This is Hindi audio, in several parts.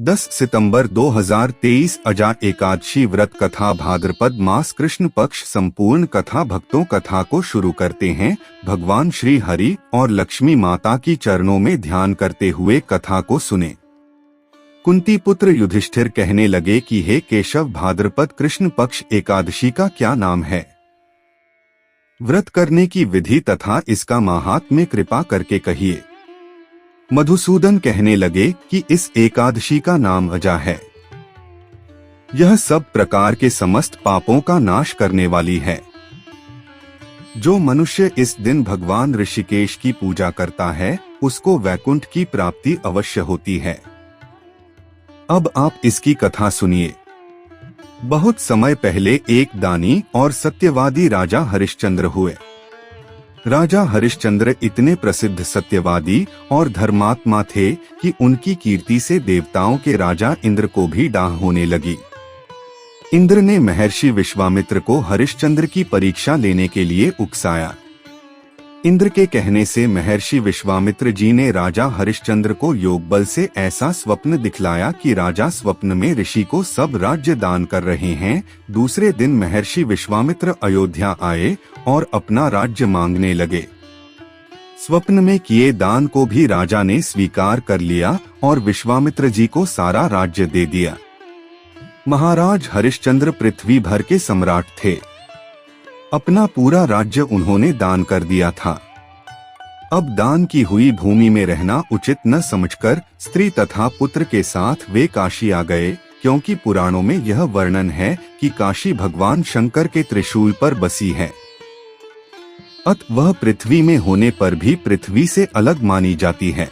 10 सितंबर 2023 अजा एकादशी व्रत कथा भाद्रपद मास कृष्ण पक्ष संपूर्ण कथा। भक्तों कथा को शुरू करते हैं भगवान श्री हरि और लक्ष्मी माता की चरणों में ध्यान करते हुए कथा को सुने। कुंती पुत्र युधिष्ठिर कहने लगे कि हे केशव, भाद्रपद कृष्ण पक्ष एकादशी का क्या नाम है? व्रत करने की विधि तथा इसका माहात्म्य कृपा करके कहिए। मधुसूदन कहने लगे कि इस एकादशी का नाम अजा है। यह सब प्रकार के समस्त पापों का नाश करने वाली है। जो मनुष्य इस दिन भगवान ऋषिकेश की पूजा करता है उसको वैकुंठ की प्राप्ति अवश्य होती है। अब आप इसकी कथा सुनिए। बहुत समय पहले एक दानी और सत्यवादी राजा हरिश्चंद्र हुए। राजा हरिश्चंद्र इतने प्रसिद्ध सत्यवादी और धर्मात्मा थे कि उनकी कीर्ति से देवताओं के राजा इंद्र को भी डाह होने लगी। इंद्र ने महर्षि विश्वामित्र को हरिश्चंद्र की परीक्षा लेने के लिए उकसाया। इंद्र के कहने से महर्षि विश्वामित्र जी ने राजा हरिश्चंद्र को योग बल से ऐसा स्वप्न दिखलाया कि राजा स्वप्न में ऋषि को सब राज्य दान कर रहे हैं। दूसरे दिन महर्षि विश्वामित्र अयोध्या आए और अपना राज्य मांगने लगे। स्वप्न में किए दान को भी राजा ने स्वीकार कर लिया और विश्वामित्र जी को सारा राज्य दे दिया। महाराज हरिश्चंद्र पृथ्वी भर के सम्राट थे। अपना पूरा राज्य उन्होंने दान कर दिया था। अब दान की हुई भूमि में रहना उचित न समझकर स्त्री तथा पुत्र के साथ वे काशी आ गए, क्योंकि पुराणों में यह वर्णन है कि काशी भगवान शंकर के त्रिशूल पर बसी है। अत वह पृथ्वी में होने पर भी पृथ्वी से अलग मानी जाती है।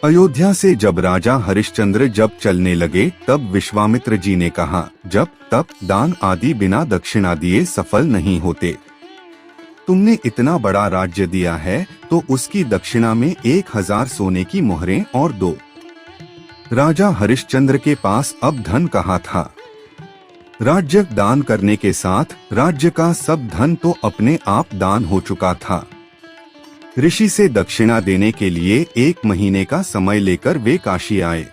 अयोध्या से जब राजा हरिश्चंद्र जब चलने लगे तब विश्वामित्र जी ने कहा, जब तप दान आदि बिना दक्षिणा दिए सफल नहीं होते। तुमने इतना बड़ा राज्य दिया है तो उसकी दक्षिणा में 1000 सोने की मोहरें और दो। राजा हरिश्चंद्र के पास अब धन कहाँ था? राज्य दान करने के साथ राज्य का सब धन तो अपने आप दान हो चुका था। ऋषि से दक्षिणा देने के लिए 1 महीने का समय लेकर वे काशी आए।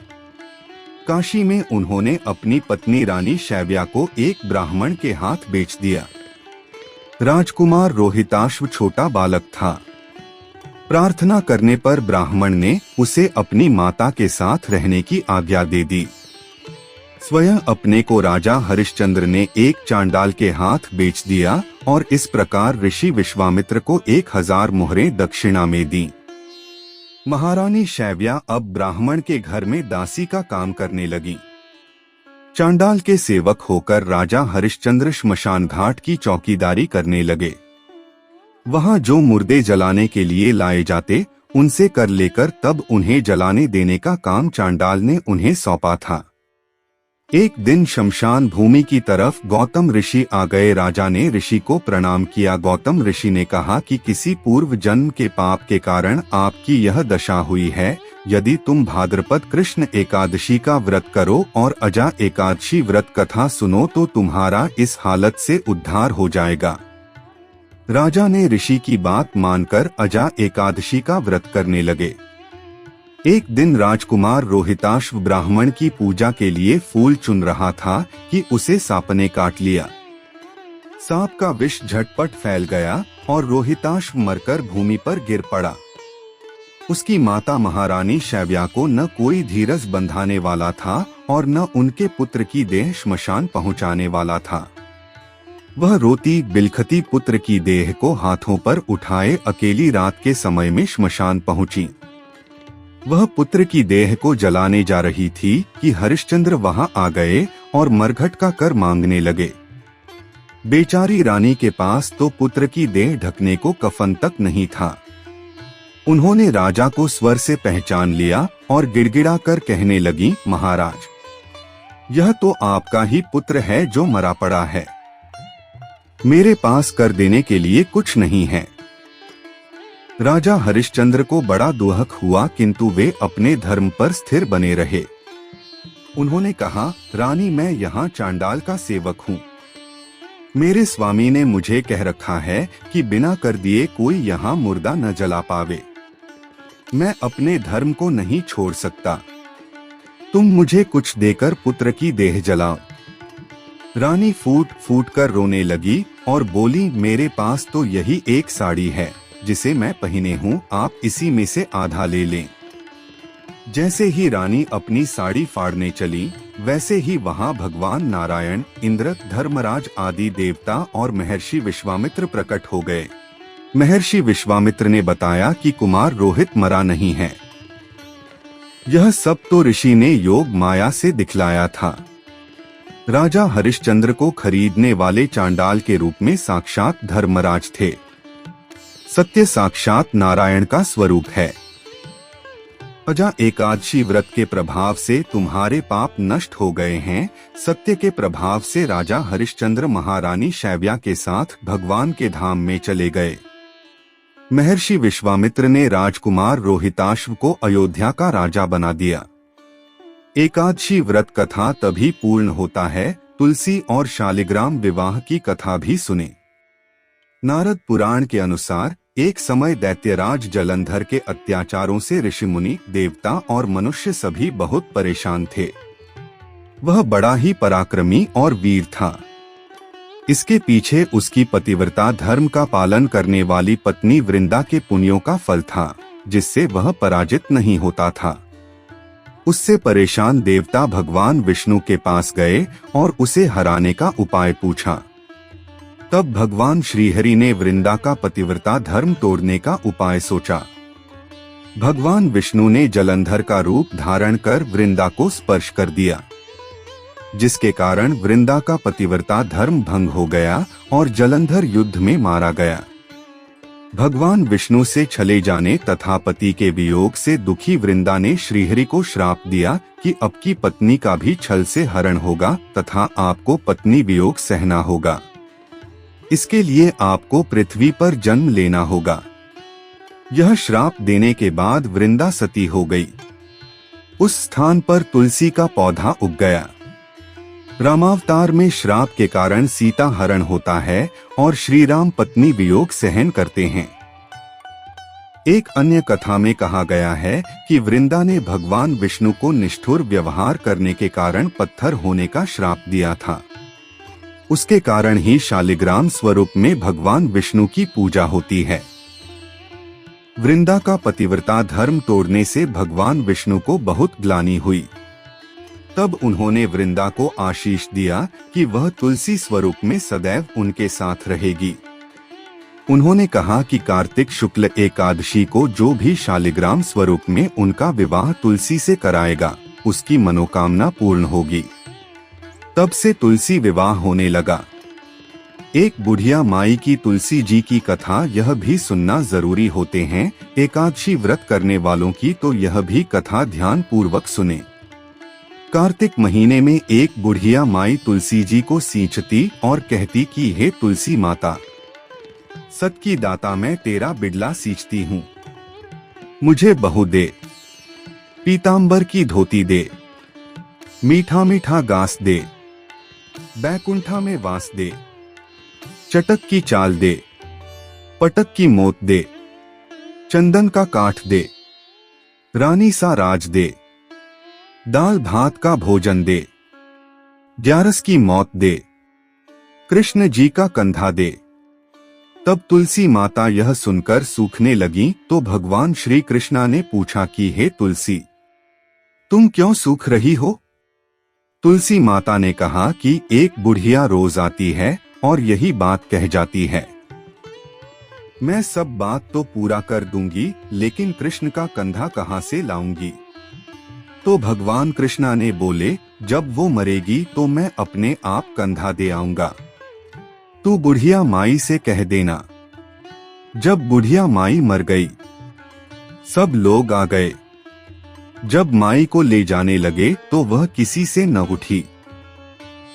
काशी में उन्होंने अपनी पत्नी रानी शैव्या को एक ब्राह्मण के हाथ बेच दिया। राजकुमार रोहिताश्व छोटा बालक था। प्रार्थना करने पर ब्राह्मण ने उसे अपनी माता के साथ रहने की आज्ञा दे दी। स्वयं अपने को राजा हरिश्चंद्र ने एक चांडाल के हाथ बेच दिया और इस प्रकार ऋषि विश्वामित्र को 1000 मोहरें दक्षिणा में दी। महारानी शैव्या अब ब्राह्मण के घर में दासी का काम करने लगी। चांडाल के सेवक होकर राजा हरिश्चंद्र श्मशान घाट की चौकीदारी करने लगे। वहां जो मुर्दे जलाने के लिए लाए जाते उनसे कर लेकर तब उन्हें जलाने देने का काम चांडाल ने उन्हें सौंपा था। एक दिन शमशान भूमि की तरफ गौतम ऋषि आ गए। राजा ने ऋषि को प्रणाम किया। गौतम ऋषि ने कहा कि किसी पूर्व जन्म के पाप के कारण आपकी यह दशा हुई है। यदि तुम भाद्रपद कृष्ण एकादशी का व्रत करो और अजा एकादशी व्रत कथा सुनो तो तुम्हारा इस हालत से उद्धार हो जाएगा। राजा ने ऋषि की बात मानकर अजा एकादशी का व्रत करने लगे। एक दिन राजकुमार रोहिताश्व ब्राह्मण की पूजा के लिए फूल चुन रहा था कि उसे सांप ने काट लिया। सांप का विष झटपट फैल गया और रोहिताश्व मरकर भूमि पर गिर पड़ा। उसकी माता महारानी शैव्या को न कोई धीरज बंधाने वाला था और न उनके पुत्र की देह श्मशान पहुंचाने वाला था। वह रोती बिलखती पुत्र की देह को हाथों पर उठाए अकेली रात के समय में श्मशान पहुंची। वह पुत्र की देह को जलाने जा रही थी कि हरिश्चंद्र वहां आ गए और मरघट का कर मांगने लगे। बेचारी रानी के पास तो पुत्र की देह ढकने को कफन तक नहीं था। उन्होंने राजा को स्वर से पहचान लिया और गिड़गिड़ा कर कहने लगी, महाराज, यह तो आपका ही पुत्र है जो मरा पड़ा है। मेरे पास कर देने के लिए कुछ नहीं है। राजा हरिश्चंद्र को बड़ा दुहक हुआ, किंतु वे अपने धर्म पर स्थिर बने रहे। उन्होंने कहा, रानी, मैं यहाँ चांडाल का सेवक हूँ। मेरे स्वामी ने मुझे कह रखा है कि बिना कर दिए कोई यहाँ मुर्दा न जला पावे। मैं अपने धर्म को नहीं छोड़ सकता। तुम मुझे कुछ देकर पुत्र की देह जलाओ। रानी फूट फूट कर रोने लगी और बोली, मेरे पास तो यही एक साड़ी है जिसे मैं पहने हूँ, आप इसी में से आधा ले लें। जैसे ही रानी अपनी साड़ी फाड़ने चली, वैसे ही वहाँ भगवान नारायण, इंद्र, धर्मराज आदि देवता और महर्षि विश्वामित्र प्रकट हो गए। महर्षि विश्वामित्र ने बताया कि कुमार रोहित मरा नहीं है। यह सब तो ऋषि ने योग माया से दिखलाया था। राजा हरिश्चंद्र को खरीदने वाले चांडाल के रूप में साक्षात धर्मराज थे। सत्य साक्षात नारायण का स्वरूप है। अजा एकादशी व्रत के प्रभाव से तुम्हारे पाप नष्ट हो गए हैं। सत्य के प्रभाव से राजा हरिश्चंद्र महारानी शैव्या के साथ भगवान के धाम में चले गए। महर्षि विश्वामित्र ने राजकुमार रोहिताश्व को अयोध्या का राजा बना दिया। एकादशी व्रत कथा तभी पूर्ण होता है। तुलसी और शालिग्राम विवाह की कथा भी सुने। नारद पुराण के अनुसार एक समय दैत्यराज जलंधर के अत्याचारों से ऋषिमुनि, देवता और मनुष्य सभी बहुत परेशान थे। वह बड़ा ही पराक्रमी और वीर था। इसके पीछे उसकी पतिव्रता धर्म का पालन करने वाली पत्नी वृंदा के पुण्यों का फल था, जिससे वह पराजित नहीं होता था। उससे परेशान देवता भगवान विष्णु के पास गए और उसे हराने का उपाय पूछा। तब भगवान श्रीहरि ने वृंदा का पतिव्रता धर्म तोड़ने का उपाय सोचा। भगवान विष्णु ने जलंधर का रूप धारण कर वृंदा को स्पर्श कर दिया, जिसके कारण वृंदा का पतिव्रता धर्म भंग हो गया और जलंधर युद्ध में मारा गया। भगवान विष्णु से चले जाने तथा पति के वियोग से दुखी वृंदा ने श्रीहरि को श्राप दिया कि अब की पत्नी का भी छल से हरण होगा तथा आपको पत्नी वियोग सहना होगा। इसके लिए आपको पृथ्वी पर जन्म लेना होगा। यह श्राप देने के बाद वृंदा सती हो गई। उस स्थान पर तुलसी का पौधा उग गया। रामावतार में श्राप के कारण सीता हरण होता है और श्री राम पत्नी वियोग सहन करते हैं। एक अन्य कथा में कहा गया है कि वृंदा ने भगवान विष्णु को निष्ठुर व्यवहार करने के कारण पत्थर होने का श्राप दिया था। उसके कारण ही शालिग्राम स्वरूप में भगवान विष्णु की पूजा होती है। वृंदा का पतिव्रता धर्म तोड़ने से भगवान विष्णु को बहुत ग्लानि हुई। तब उन्होंने वृंदा को आशीष दिया कि वह तुलसी स्वरूप में सदैव उनके साथ रहेगी। उन्होंने कहा कि कार्तिक शुक्ल एकादशी को जो भी शालिग्राम स्वरूप में उनका विवाह तुलसी से कराएगा, उसकी मनोकामना पूर्ण होगी। तब से तुलसी विवाह होने लगा। एक बुढ़िया माई की तुलसी जी की कथा यह भी सुनना जरूरी होते हैं। एकादशी व्रत करने वालों की तो यह भी कथा ध्यान पूर्वक सुने। कार्तिक महीने में एक बुढ़िया माई तुलसी जी को सींचती और कहती कि हे तुलसी माता, सत की दाता, मैं तेरा बिडला सींचती हूँ, मुझे बहू दे, पीतांबर की धोती दे, मीठा मीठा गास दे, बैकुंठा में वास दे, चटक की चाल दे, पटक की मोत दे, चंदन का काठ दे, रानी सा राज दे, दाल भात का भोजन दे, ग्यारस की मौत दे, कृष्ण जी का कंधा दे। तब तुलसी माता यह सुनकर सूखने लगी तो भगवान श्री कृष्णा ने पूछा कि हे तुलसी, तुम क्यों सूख रही हो? तुलसी माता ने कहा कि एक बुढ़िया रोज आती है और यही बात कह जाती है। मैं सब बात तो पूरा कर दूंगी, लेकिन कृष्ण का कंधा कहाँ से लाऊंगी? तो भगवान कृष्णा ने बोले, जब वो मरेगी तो मैं अपने आप कंधा दे आऊंगा, तू बुढ़िया माई से कह देना। जब बुढ़िया माई मर गई, सब लोग आ गए। जब माई को ले जाने लगे तो वह किसी से न उठी।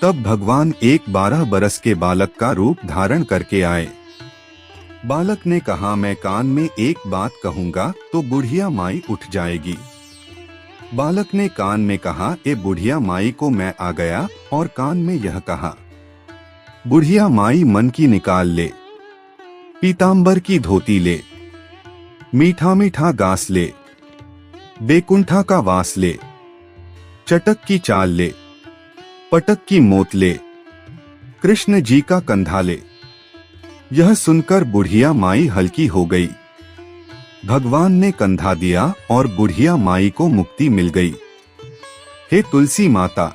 तब भगवान एक 12 बरस के बालक का रूप धारण करके आए। बालक ने कहा, मैं कान में एक बात कहूंगा तो बुढ़िया माई उठ जाएगी। बालक ने कान में कहा, ए बुढ़िया माई को मैं आ गया, और कान में यह कहा, बुढ़िया माई मन की निकाल ले, पीतांबर की धोती ले, मीठा मीठा गास ले, बेकुंठा का वास ले, चटक की चाल ले, पटक की मोत ले, कृष्ण जी का कंधा ले। यह सुनकर बुढ़िया माई हल्की हो गई। भगवान ने कंधा दिया और बुढ़िया माई को मुक्ति मिल गई। हे तुलसी माता,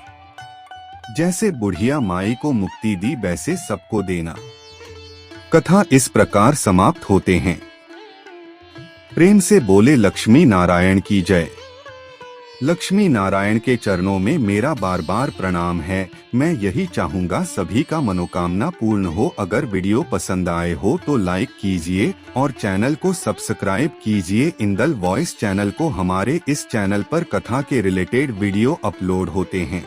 जैसे बुढ़िया माई को मुक्ति दी वैसे सबको देना। कथा इस प्रकार समाप्त होते हैं। प्रेम से बोले लक्ष्मी नारायण की जय। लक्ष्मी नारायण के चरणों में मेरा बार बार प्रणाम है। मैं यही चाहूंगा सभी का मनोकामना पूर्ण हो। अगर वीडियो पसंद आए हो तो लाइक कीजिए और चैनल को सब्सक्राइब कीजिए। इंदल वॉइस चैनल को हमारे इस चैनल पर कथा के रिलेटेड वीडियो अपलोड होते हैं।